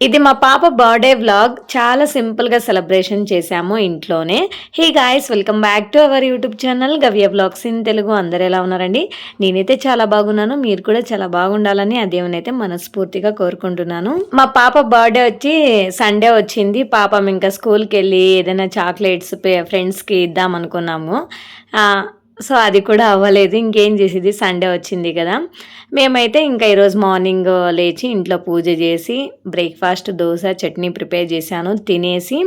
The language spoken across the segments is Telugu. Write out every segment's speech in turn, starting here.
ఇది మా పాప బర్త్డే వ్లాగ్. చాలా సింపుల్గా సెలబ్రేషన్ చేశాము ఇంట్లోనే. Hey guys, welcome back to our YouTube channel గవ్య వ్లాగ్స్ ఇన్ తెలుగు. అందరు ఎలా ఉన్నారండి? నేనైతే చాలా బాగున్నాను. మీరు కూడా చాలా బాగుండాలని ఆ దేవునైతే మనస్ఫూర్తిగా కోరుకుంటున్నాను. మా పాప బర్త్డే వచ్చి సండే వచ్చింది. పాపం ఇంకా స్కూల్కి వెళ్ళి ఏదైనా చాక్లెట్స్ ఫ్రెండ్స్కి ఇద్దాం అనుకున్నాము. సో అది కూడా అవ్వలేదు. ఇంకేం చేసేది, సండే వచ్చింది కదా. మేమైతే ఇంకా ఈరోజు మార్నింగ్ లేచి ఇంట్లో పూజ చేసి బ్రేక్ఫాస్ట్ దోశ చట్నీ ప్రిపేర్ చేశాను. తినేసి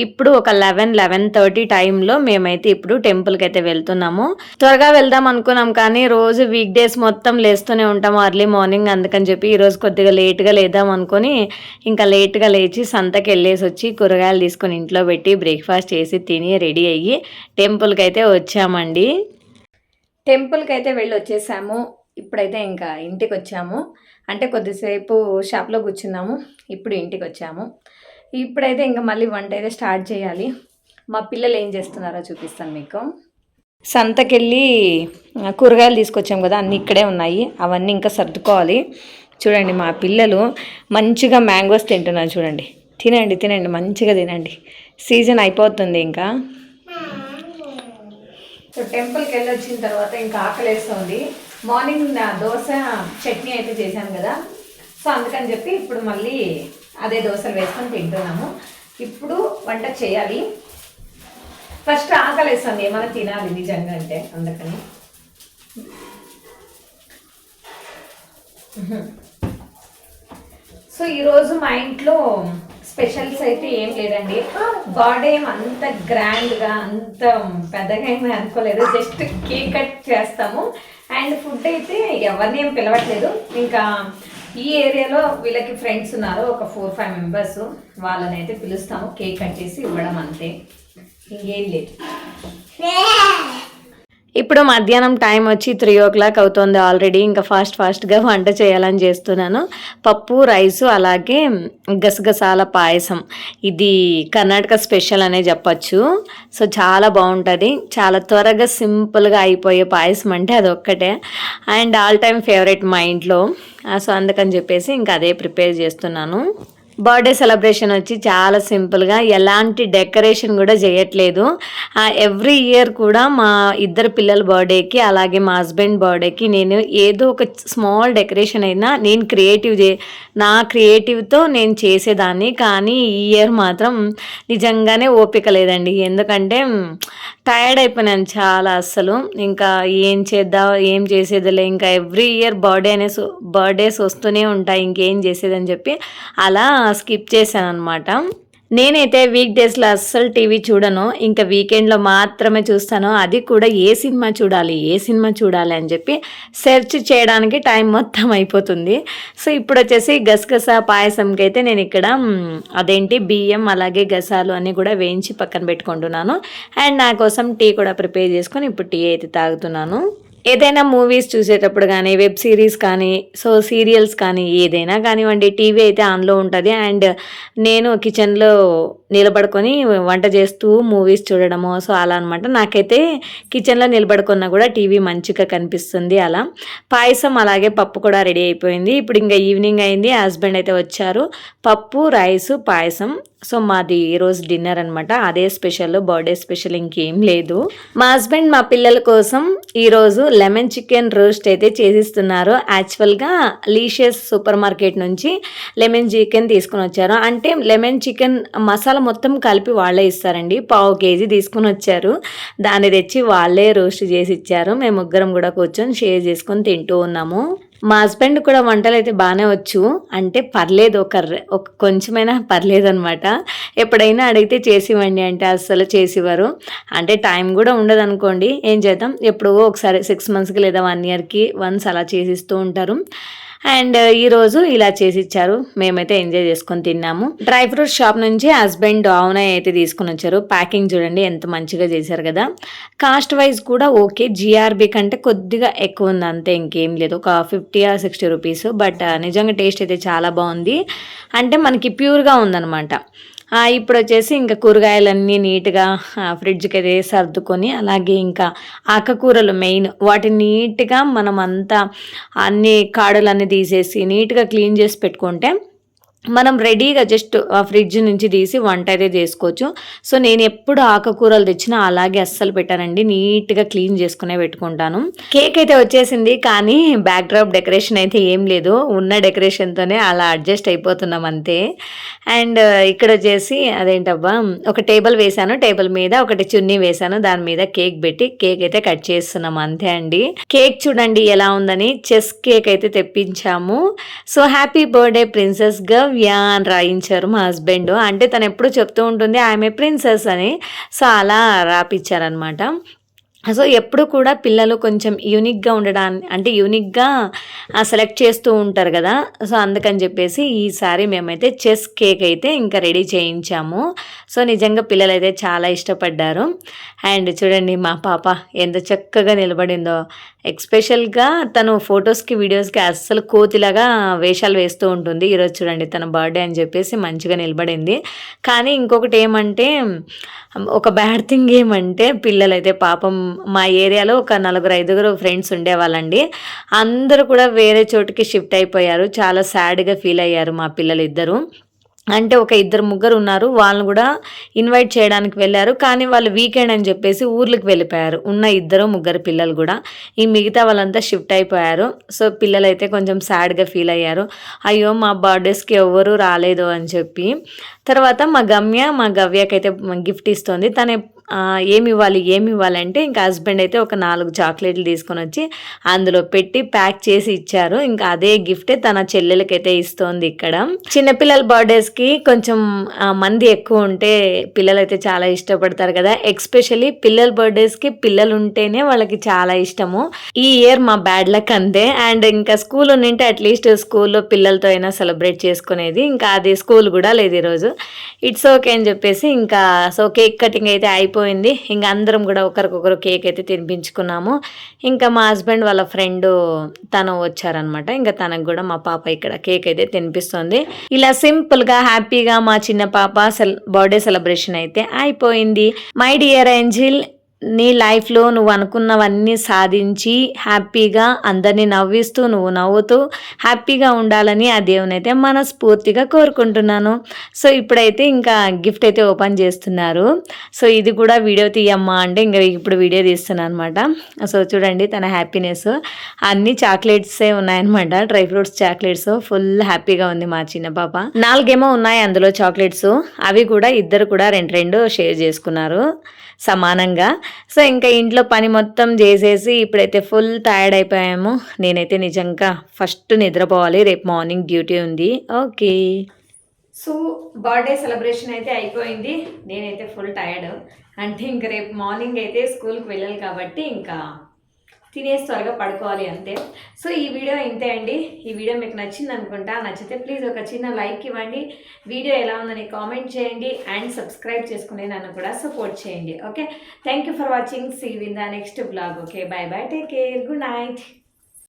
ఇప్పుడు ఒక 11:30 టైంలో మేమైతే ఇప్పుడు టెంపుల్కి అయితే వెళ్తున్నాము. త్వరగా వెళ్దాం అనుకున్నాం కానీ రోజు వీక్ డేస్ మొత్తం లేస్తూనే ఉంటాము అర్లీ మార్నింగ్. అందుకని చెప్పి ఈరోజు కొద్దిగా లేట్గా లేద్దాం అనుకొని ఇంకా లేట్గా లేచి సంతకి వెళ్ళేసి వచ్చి కూరగాయలు తీసుకొని ఇంట్లో పెట్టి బ్రేక్ఫాస్ట్ చేసి తిని రెడీ అయ్యి టెంపుల్కి అయితే వచ్చామండి. టెంపుల్కి అయితే వెళ్ళి వచ్చేసాము. ఇప్పుడైతే ఇంకా ఇంటికి వచ్చాము. అంటే కొద్దిసేపు షాప్లో కూర్చున్నాము. ఇప్పుడు ఇంటికి వచ్చాము. ఇప్పుడైతే ఇంకా మళ్ళీ వంట అయితే స్టార్ట్ చేయాలి. మా పిల్లలు ఏం చేస్తున్నారో చూపిస్తాను మీకు. సంతకెళ్ళి కూరగాయలు తీసుకొచ్చాము కదా, అన్నీ ఇక్కడే ఉన్నాయి. అవన్నీ ఇంకా సర్దుకోవాలి. చూడండి, మా పిల్లలు మంచిగా మ్యాంగోస్ తింటున్నారు. చూడండి, తినండి తినండి, మంచిగా తినండి. సీజన్ అయిపోతుంది ఇంకా. సో టెంపుల్కి వెళ్ళి వచ్చిన తర్వాత ఇంకా ఆకలేస్తుంది. మార్నింగ్ దోశ చట్నీ అయితే చేశాను కదా, సో అందుకని చెప్పి ఇప్పుడు మళ్ళీ అదే దోశలు వేసుకొని తింటున్నాము. ఇప్పుడు వంట చేయాలి. ఫస్ట్ ఆకలేస్తుంది, ఏమైనా తినాలి నిజంగా అంటే, అందుకని. సో ఈరోజు మా ఇంట్లో స్పెషల్స్ అయితే ఏం లేదండి. బర్త్డే అంత గ్రాండ్గా అంత పెద్దగా ఏమీ అనుకోలేదు. జస్ట్ కేక్ కట్ చేస్తాము. అండ్ ఫుడ్ అయితే ఎవరిని ఏం పిలవట్లేదు. ఇంకా ఈ ఏరియాలో వీళ్ళకి ఫ్రెండ్స్ ఉన్నారు, ఒక 4-5 మెంబర్స్. వాళ్ళని అయితే పిలుస్తాము, కేక్ కట్ చేసి ఇవ్వడం అంతే, ఇంకేం లేదు. ఇప్పుడు మధ్యాహ్నం టైం వచ్చి 3 అవుతుంది ఆల్రెడీ. ఇంకా ఫాస్ట్గా వంట చేయాలని చేస్తున్నాను. పప్పు, రైసు, అలాగే గసగసాల పాయసం. ఇది కర్ణాటక స్పెషల్ అనే చెప్పచ్చు. సో చాలా బాగుంటుంది. చాలా త్వరగా సింపుల్గా అయిపోయే పాయసం అంటే అది ఒక్కటే. అండ్ ఆల్ టైమ్ ఫేవరెట్ మా ఇంట్లో. సో అందుకని చెప్పేసి ఇంకా అదే ప్రిపేర్ చేస్తున్నాను. బర్త్డే సెలబ్రేషన్ వచ్చి చాలా సింపుల్గా, ఎలాంటి డెకరేషన్ కూడా చేయట్లేదు. ఎవ్రీ ఇయర్ కూడా మా ఇద్దరు పిల్లల బర్త్డేకి అలాగే మా హస్బెండ్ బర్త్డేకి నేను ఏదో ఒక స్మాల్ డెకరేషన్ అయినా నేను నా క్రియేటివ్తో నేను చేసేదాన్ని. కానీ ఈ ఇయర్ మాత్రం నిజంగానే ఓపిక లేదండి. ఎందుకంటే టైర్డ్ అయిపోయినాను చాలా అస్సలు. ఇంకా ఏం చేసేదిలే, ఇంకా ఎవ్రీ ఇయర్ బర్త్డేస్ వస్తూనే ఉంటాయి, ఇంకేం చేసేదని చెప్పి అలా స్కిప్ చేశాను అనమాట. నేనైతే వీక్ డేస్లో అస్సలు టీవీ చూడను. ఇంకా వీకెండ్లో మాత్రమే చూస్తాను. అది కూడా ఏ సినిమా చూడాలి అని చెప్పి సెర్చ్ చేయడానికి టైం మొత్తం అయిపోతుంది. సో ఇప్పుడు వచ్చేసి గసగసా పాయసంకి అయితే నేను ఇక్కడ బియ్యం అలాగే గసాలు అన్నీ కూడా వేయించి పక్కన పెట్టుకుంటున్నాను. అండ్ నా కోసం టీ కూడా ప్రిపేర్ చేసుకొని ఇప్పుడు టీ అయితే తాగుతున్నాను. ఏదైనా మూవీస్ చూసేటప్పుడు కానీ, వెబ్ సిరీస్ కానీ, సో సీరియల్స్ కానీ ఏదైనా కానివ్వండి, టీవీ అయితే ఆన్లో ఉంటుంది. అండ్ నేను కిచెన్లో నిలబడుకొని వంట చేస్తూ మూవీస్ చూడడము, సో అలా అనమాట. నాకైతే కిచెన్లో నిలబడుకున్నా కూడా టీవీ మంచిగా కనిపిస్తుంది. అలా పాయసం అలాగే పప్పు కూడా రెడీ అయిపోయింది. ఇప్పుడు ఇంకా ఈవినింగ్ అయింది, హస్బెండ్ అయితే వచ్చారు. పప్పు, రైసు, పాయసం. సో మాది ఈరోజు డిన్నర్ అనమాట. అదే స్పెషల్, బర్త్డే స్పెషల్, ఇంకేం లేదు. మా హస్బెండ్ మా పిల్లల కోసం ఈరోజు లెమన్ చికెన్ రోస్ట్ అయితే చేసిస్తున్నారు. యాక్చువల్గా లీషియస్ సూపర్ మార్కెట్ నుంచి లెమన్ చికెన్ తీసుకుని వచ్చారు. అంటే లెమన్ చికెన్ మసాలా మొత్తం కలిపి వాళ్ళే ఇస్తారండి. 1/2 kg తీసుకుని వచ్చారు. దాన్ని తెచ్చి వాళ్ళే రోస్ట్ చేసి ఇచ్చారు. మేము ముగ్గురం కూడా కూర్చొని షేర్ చేసుకొని తింటూ ఉన్నాము. మా హస్బెండ్ కూడా వంటలు అయితే బాగానే వచ్చు. అంటే పర్లేదు, ఒక కొంచెమైనా పర్లేదు అనమాట. ఎప్పుడైనా అడిగితే చేసివ్వండి అంటే అస్సలు చేసివ్వరు. అంటే టైం కూడా ఉండదు అనుకోండి, ఏం చేద్దాం. ఎప్పుడో ఒకసారి 6 monthsకి లేదా 1 yearకి వన్స్ అలా చేసిస్తూ ఉంటారు. అండ్ ఈరోజు ఇలా చేసి ఇచ్చారు. మేమైతే ఎంజాయ్ చేసుకొని తిన్నాము. డ్రై ఫ్రూట్స్ షాప్ నుంచి హస్బెండ్ ఆవునాయ్ అయితే తీసుకుని వచ్చారు. ప్యాకింగ్ చూడండి ఎంత మంచిగా చేశారు కదా. కాస్ట్ వైజ్ కూడా ఓకే, జిఆర్బి కంటే కొద్దిగా ఎక్కువ ఉంది అంతే, ఇంకేం లేదు. ఒక 50 or 60 రూపీస్. బట్ నిజంగా టేస్ట్ అయితే చాలా బాగుంది. అంటే మనకి ప్యూర్గా ఉందన్నమాట. ఇప్పుడు వచ్చేసి ఇంకా కూరగాయలన్నీ నీట్గా ఫ్రిడ్జ్కి అయితే సర్దుకొని, అలాగే ఇంకా ఆకుకూరలు మెయిన్, వాటిని నీట్గా మనం అంతా అన్ని కాడలన్నీ తీసేసి నీట్గా క్లీన్ చేసి పెట్టుకుంటే మనం రెడీగా జస్ట్ ఆ ఫ్రిడ్జ్ నుంచి తీసి వంట అయితే చేసుకోవచ్చు. సో నేను ఎప్పుడు ఆకుకూరలు తెచ్చినా అలాగే అస్సలు పెట్టానండి, నీట్గా క్లీన్ చేసుకునే పెట్టుకుంటాను. కేక్ అయితే వచ్చేసింది, కానీ బ్యాక్ డ్రాప్ డెకరేషన్ అయితే ఏం లేదు, ఉన్న డెకరేషన్తోనే అలా అడ్జస్ట్ అయిపోతున్నాం అంతే. అండ్ ఇక్కడ వచ్చేసి అదేంటబ్బా, ఒక టేబుల్ వేసాను, టేబుల్ మీద ఒకటి చున్నీ వేసాను, దాని మీద కేక్ పెట్టి కేక్ అయితే కట్ చేస్తున్నాం అంతే అండి. కేక్ చూడండి ఎలా ఉందని, చెస్ కేక్ అయితే తెప్పించాము. సో హ్యాపీ బర్త్డే ప్రిన్సెస్ గవ్య అని రాయించారు మా హస్బెండ్. అంటే తను ఎప్పుడు చెప్తూ ఉంటుంది ఆమె ప్రిన్సెస్ అని, సో అలా రాపిచ్చారనమాట. సో ఎప్పుడు కూడా పిల్లలు కొంచెం యూనిక్గా ఉండడానికి, అంటే యూనిక్గా సెలెక్ట్ చేస్తూ ఉంటారు కదా, సో అందుకని చెప్పేసి ఈసారి మేమైతే చెస్ కేక్ అయితే ఇంకా రెడీ చేయించాము. సో నిజంగా పిల్లలు అయితే చాలా ఇష్టపడ్డారు. అండ్ చూడండి మా పాప ఎంత చక్కగా నిలబడిందో. ఎక్స్పెషల్గా తను ఫొటోస్కి వీడియోస్కి అస్సలు కోతిలాగా వేషాలు వేస్తూ ఉంటుంది. ఈరోజు చూడండి తన బర్త్డే అని చెప్పేసి మంచిగా నిలబడింది. కానీ ఇంకొకటి ఏమంటే, ఒక బ్యాడ్ థింగ్ ఏమంటే, పిల్లలైతే పాపం మా ఏరియాలో ఒక 4-5 ఫ్రెండ్స్ ఉండేవాళ్ళండి. అందరూ కూడా వేరే చోటుకి షిఫ్ట్ అయిపోయారు. చాలా సాడ్గా ఫీల్ అయ్యారు మా పిల్లలు ఇద్దరు. అంటే ఒక 2-3 ఉన్నారు, వాళ్ళని కూడా ఇన్వైట్ చేయడానికి వెళ్ళారు, కానీ వాళ్ళు వీకెండ్ అని చెప్పేసి ఊర్లకు వెళ్ళిపోయారు. ఉన్న 2-3 పిల్లలు కూడా, ఈ మిగతా వాళ్ళంతా షిఫ్ట్ అయిపోయారు. సో పిల్లలు అయితే కొంచెం సాడ్గా ఫీల్ అయ్యారు, అయ్యో మా బర్త్డేస్కి ఎవ్వరూ రాలేదు అని చెప్పి. తర్వాత మా గవ్యకైతే గిఫ్ట్ ఇస్తుంది. తను ఏమి ఇవ్వాలి అంటే, ఇంకా హస్బెండ్ అయితే ఒక 4 చాక్లెట్లు తీసుకొని వచ్చి అందులో పెట్టి ప్యాక్ చేసి ఇచ్చారు. ఇంకా అదే గిఫ్టే తన చెల్లెలకైతే ఇస్తోంది. ఇక్కడ చిన్నపిల్లల బర్త్డేస్కి కొంచెం మంది ఎక్కువ ఉంటే పిల్లలైతే చాలా ఇష్టపడతారు కదా, ఎక్స్పెషల్లీ పిల్లల బర్త్డేస్కి పిల్లలు ఉంటేనే వాళ్ళకి చాలా ఇష్టము. ఈ ఇయర్ మా బ్యాడ్ లక్ అంతే. అండ్ ఇంకా స్కూల్ ఉంటే అట్లీస్ట్ స్కూల్లో పిల్లలతో అయినా సెలబ్రేట్ చేసుకునేది, ఇంకా అది స్కూల్ కూడా లేదు ఈరోజు. ఇట్స్ ఓకే అని చెప్పేసి ఇంకా సో కేక్ కటింగ్ అయితే అయిపోయింది. ఇంకా అందరం కూడా ఒకరికొకరు కేక్ అయితే తినిపించుకున్నాము. ఇంకా మా హస్బెండ్ వాళ్ళ ఫ్రెండ్ తను వచ్చారనమాట. ఇంకా తనకు కూడా మా పాప ఇక్కడ కేక్ అయితే తినిపిస్తుంది. ఇలా సింపుల్గా హ్యాపీగా మా చిన్న పాప బర్త్డే సెలబ్రేషన్ అయితే అయిపోయింది. మై డియర్ ఏంజిల్, నీ లైఫ్లో నువ్వు అనుకున్నవన్నీ సాధించి హ్యాపీగా అందరినీ నవ్విస్తూ నువ్వు నవ్వుతూ హ్యాపీగా ఉండాలని ఆ దేవుని అయితే మనస్ఫూర్తిగా కోరుకుంటున్నాను. సో ఇప్పుడైతే ఇంకా గిఫ్ట్ అయితే ఓపెన్ చేస్తున్నారు. సో ఇది కూడా వీడియో తీయమ్మా అంటే ఇంకా ఇప్పుడు వీడియో తీస్తున్నాను అనమాట. సో చూడండి తన హ్యాపీనెస్, అన్ని చాక్లెట్సే ఉన్నాయన్నమాట, డ్రై ఫ్రూట్స్ చాక్లెట్స్. ఫుల్ హ్యాపీగా ఉంది మా చిన్న పాప. 4 ఉన్నాయి అందులో చాక్లెట్స్, అవి కూడా ఇద్దరు కూడా 2 షేర్ చేసుకున్నారు సమానంగా. సో ఇంకా ఇంట్లో పని మొత్తం చేసేసి ఇప్పుడైతే ఫుల్ టైర్డ్ అయిపోయాము. నేనైతే నిజంగా ఫస్ట్ నిద్రపోవాలి, రేపు మార్నింగ్ డ్యూటీ ఉంది. ఓకే, సో బర్త్డే సెలబ్రేషన్ అయితే అయిపోయింది. నేనైతే ఫుల్ టైర్డ్, అంటే ఇంక రేపు మార్నింగ్ అయితే స్కూల్కి వెళ్ళాలి కాబట్టి ఇంకా తినేసి త్వరగా పడుకోవాలి అంతే. సో ఈ వీడియో ఇంతే అండి. ఈ వీడియో మీకు నచ్చింది అనుకుంటా. నచ్చితే ప్లీజ్ ఒక చిన్న లైక్ ఇవ్వండి, వీడియో ఎలా ఉందని కామెంట్ చేయండి, అండ్ సబ్స్క్రైబ్ చేసుకుని నన్ను కూడా సపోర్ట్ చేయండి. Okay, thank you for watching. See you in the next blog. Okay, bye bye, take care, good night.